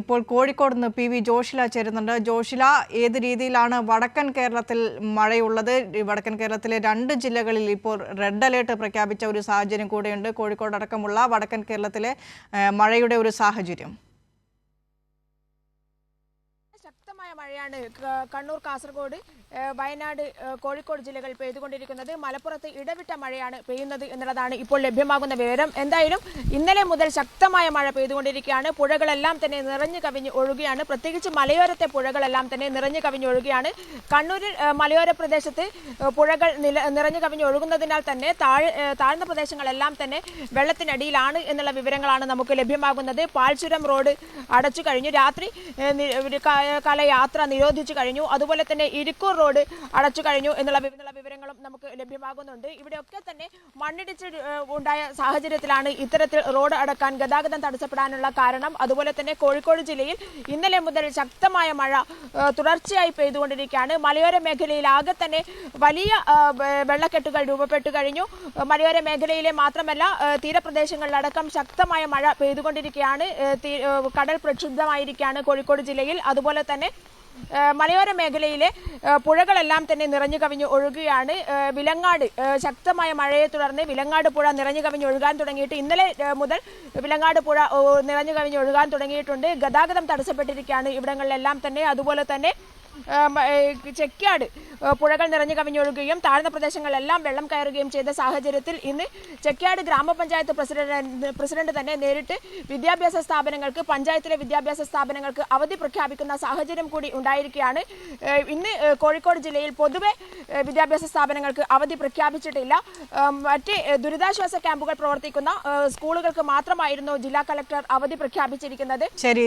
ഇപ്പോൾ കോഴിക്കോട് നിന്ന് പി.വി. ജോഷില ചേരുന്നുണ്ട്. ജോഷില, ഏത് രീതിയിലാണ് വടക്കൻ കേരളത്തിൽ മഴയുള്ളത്? വടക്കൻ കേരളത്തിലെ 2 ജില്ലകളിൽ ഇപ്പോൾ റെഡ് അലേർട്ട് പ്രഖ്യാപിച്ച ഒരു സാഹചര്യം കൂടെയുണ്ട്. കോഴിക്കോട് അടക്കമുള്ള വടക്കൻ കേരളത്തിലെ മഴയുടെ ഒരു സാഹചര്യം. ശക്തമായ മഴയാണ് കണ്ണൂർ, കാസർഗോഡ്, വയനാട്, കോഴിക്കോട് ജില്ലകൾ പെയ്തുകൊണ്ടിരിക്കുന്നത്. മലപ്പുറത്ത് ഇടവിട്ട മഴയാണ് പെയ്യുന്നത് എന്നുള്ളതാണ് ഇപ്പോൾ ലഭ്യമാകുന്ന വിവരം. എന്തായാലും ഇന്നലെ മുതൽ ശക്തമായ മഴ പെയ്തുകൊണ്ടിരിക്കുകയാണ്. പുഴകളെല്ലാം തന്നെ നിറഞ്ഞു കവിഞ്ഞ് ഒഴുകുകയാണ്. പ്രത്യേകിച്ച് മലയോരത്തെ പുഴകളെല്ലാം തന്നെ നിറഞ്ഞു കവിഞ്ഞ് ഒഴുകുകയാണ്. കണ്ണൂരിൽ മലയോര പ്രദേശത്ത് പുഴകൾ നിറഞ്ഞു കവിഞ്ഞ് ഒഴുകുന്നതിനാൽ തന്നെ താഴ്ന്ന പ്രദേശങ്ങളെല്ലാം തന്നെ വെള്ളത്തിനടിയിലാണ് എന്നുള്ള വിവരങ്ങളാണ് നമുക്ക് ലഭ്യമാകുന്നത്. പാൽച്ചുരം റോഡ് അടച്ചു കഴിഞ്ഞു. രാത്രി കാല യാത്ര നിരോധിച്ചു കഴിഞ്ഞു. അതുപോലെ തന്നെ ഇരിക്കൂർ റോഡ് അടച്ചു കഴിഞ്ഞു എന്നുള്ള വിവരങ്ങളും നമുക്ക് ലഭ്യമാകുന്നുണ്ട്. ഇവിടെയൊക്കെ തന്നെ മണ്ണിടിച്ചിൽ ഉണ്ടായ സാഹചര്യത്തിലാണ് ഇത്തരത്തിൽ റോഡ് അടക്കാൻ ഗതാഗതം തടസ്സപ്പെടാനുള്ള കാരണം. അതുപോലെ തന്നെ കോഴിക്കോട് ജില്ലയിൽ ഇന്നലെ മുതൽ ശക്തമായ മഴ തുടർച്ചയായി പെയ്തുകൊണ്ടിരിക്കുകയാണ്. മലയോര മേഖലയിൽ ആകെ തന്നെ വലിയ വെള്ളക്കെട്ടുകൾ രൂപപ്പെട്ടു കഴിഞ്ഞു. മലയോര മേഖലയിലെ മാത്രമല്ല തീരപ്രദേശങ്ങളിലടക്കം ശക്തമായ മഴ പെയ്തുകൊണ്ടിരിക്കുകയാണ്. കടൽ പ്രക്ഷുബ്ധമായിരിക്കുകയാണ് കോഴിക്കോട് ജില്ലയിൽ. അതുപോലെ തന്നെ മലയോര മേഖലയിലെ പുഴകളെല്ലാം തന്നെ നിറഞ്ഞു കവിഞ്ഞ് ഒഴുകുകയാണ്. വിലങ്ങാട് ശക്തമായ മഴയെ തുടർന്ന് വിലങ്ങാട് പുഴ നിറഞ്ഞു കവിഞ്ഞ് ഒഴുകാൻ തുടങ്ങിയിട്ട് ഇന്നലെ മുതൽ വിലങ്ങാട് പുഴ നിറഞ്ഞു കവിഞ്ഞ് ഒഴുകാൻ തുടങ്ങിയിട്ടുണ്ട്. ഗതാഗതം തടസ്സപ്പെട്ടിരിക്കുകയാണ് ഇവിടങ്ങളിലെല്ലാം തന്നെ. അതുപോലെ തന്നെ ചെക്യാട് പുഴകൾ നിറഞ്ഞു കവിഞ്ഞൊഴുകുകയും താഴ്ന്ന പ്രദേശങ്ങളിലെല്ലാം വെള്ളം കയറുകയും ചെയ്ത സാഹചര്യത്തിൽ ഇന്ന് ചെക്യാട് ഗ്രാമപഞ്ചായത്ത് പ്രസിഡന്റ് തന്നെ നേരിട്ട് വിദ്യാഭ്യാസ സ്ഥാപനങ്ങൾക്ക്, പഞ്ചായത്തിലെ വിദ്യാഭ്യാസ സ്ഥാപനങ്ങൾക്ക് അവധി പ്രഖ്യാപിക്കുന്ന സാഹചര്യം കൂടി ഉണ്ടായിരിക്കുകയാണ്. ഇന്ന് കോഴിക്കോട് ജില്ലയിൽ പൊതുവെ വിദ്യാഭ്യാസ സ്ഥാപനങ്ങൾക്ക് അവധി പ്രഖ്യാപിച്ചിട്ടില്ല. മറ്റ് ദുരിതാശ്വാസ ക്യാമ്പുകൾ പ്രവർത്തിക്കുന്ന സ്കൂളുകൾക്ക് മാത്രമായിരുന്നു ജില്ലാ കളക്ടർ അവധി പ്രഖ്യാപിച്ചിരിക്കുന്നത്.